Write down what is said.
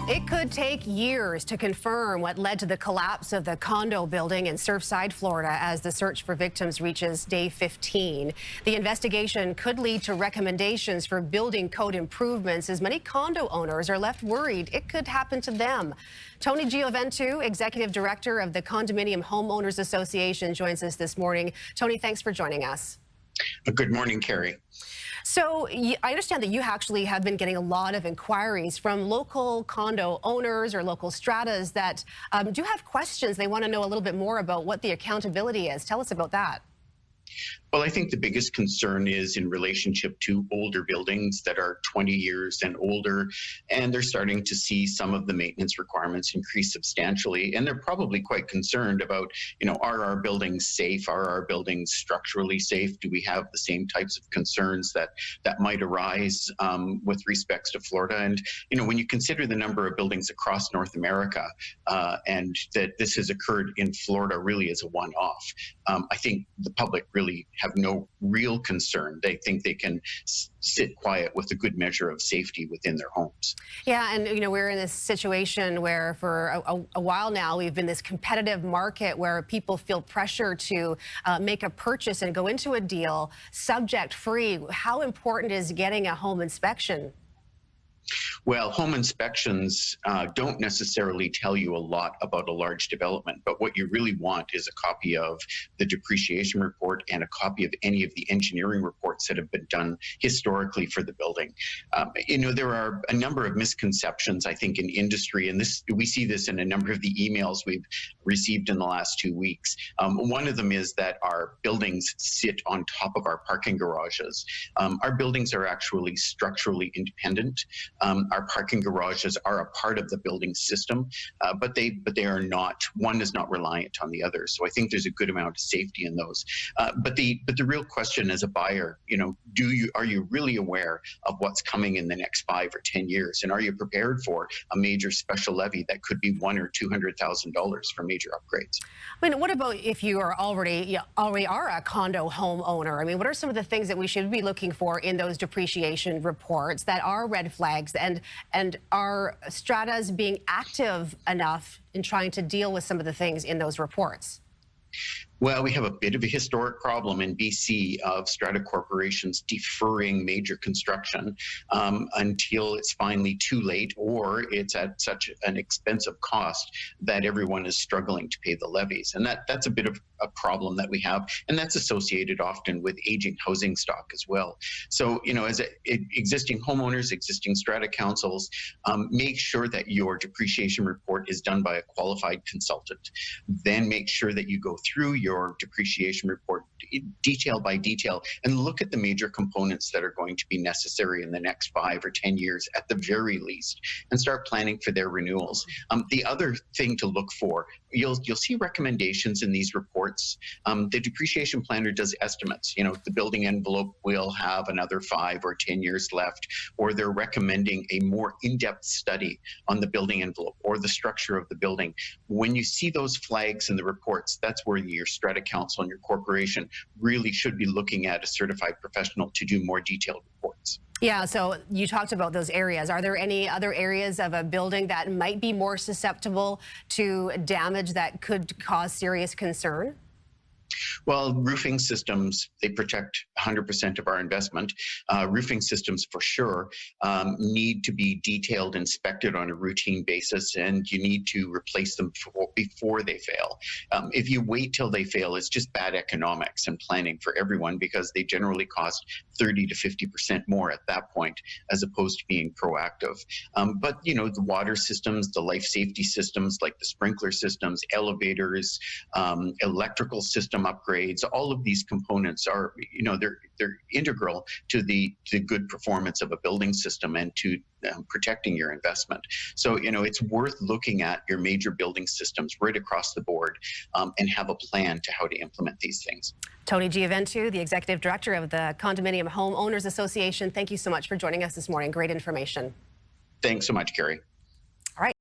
It could take years to confirm what led to the collapse of the condo building in Surfside, Florida, as the search for victims reaches day 15. The investigation could lead to recommendations for building code improvements, as many condo owners are left worried it could happen to them. Tony Gioventu, Executive Director of the Condominium Homeowners Association, joins us this morning. Tony, thanks for joining us. Good morning, Carrie. So I understand that you actually have been getting a lot of inquiries from local condo owners or local stratas that do have questions. They want to know a little bit more about what the accountability is. Tell us about that. Well, I think the biggest concern is in relationship to older buildings that are 20 years and older, and they're starting to see some of the maintenance requirements increase substantially. And they're probably quite concerned about, are our buildings safe? Are our buildings structurally safe? Do we have the same types of concerns that might arise with respects to Florida? And, when you consider the number of buildings across North America and that this has occurred in Florida really as a one-off, I think the public really have no real concern. They think they can sit quiet with a good measure of safety within their homes. Yeah, and we're in this situation where for a while now we've been this competitive market where people feel pressure to make a purchase and go into a deal subject free. How important is getting a home inspection? Well, home inspections don't necessarily tell you a lot about a large development, but what you really want is a copy of the depreciation report and a copy of any of the engineering reports that have been done historically for the building. There are a number of misconceptions, I think, in industry, and we see this in a number of the emails we've received in the last 2 weeks. One of them is that our buildings sit on top of our parking garages. Our buildings are actually structurally independent. Our parking garages are a part of the building system, but they are not. One is not reliant on the other. So I think there's a good amount of safety in those. But the real question as a buyer, are you really aware of what's coming in the next 5 or 10 years, and are you prepared for a major special levy that could be $100,000 or $200,000 for major upgrades? I mean, what about if you are already are a condo homeowner? I mean, what are some of the things that we should be looking for in those depreciation reports that are red flags, and are stratas being active enough in trying to deal with some of the things in those reports? Well, we have a bit of a historic problem in BC of strata corporations deferring major construction until it's finally too late, or it's at such an expensive cost that everyone is struggling to pay the levies. And that's a bit of a problem that we have, and that's associated often with aging housing stock as well. So, as existing homeowners, existing strata councils, make sure that your depreciation report is done by a qualified consultant. Then make sure that you go through your depreciation report detail by detail and look at the major components that are going to be necessary in the next 5 or 10 years at the very least, and start planning for their renewals. The other thing to look for, you'll see recommendations in these reports. The depreciation planner does estimates. The building envelope will have another 5 or 10 years left, or they're recommending a more in-depth study on the building envelope or the structure of the building. When you see those flags in the reports, that's where your strata council and your corporation really should be looking at a certified professional to do more detailed reports. Yeah, so you talked about those areas. Are there any other areas of a building that might be more susceptible to damage that could cause serious concern? Well, roofing systems, they protect 100% of our investment. Roofing systems, for sure, need to be detailed, inspected on a routine basis, and you need to replace them before they fail. If you wait till they fail, it's just bad economics and planning for everyone, because they generally cost 30 to 50% more at that point, as opposed to being proactive. But, the water systems, the life safety systems, like the sprinkler systems, elevators, electrical system upgrades, all of these components are, they're integral to the good performance of a building system and to protecting your investment. So, it's worth looking at your major building systems right across the board and have a plan to how to implement these things. Tony Gioventu, the Executive Director of the Condominium Homeowners Association, thank you so much for joining us this morning. Great information. Thanks so much, Carrie.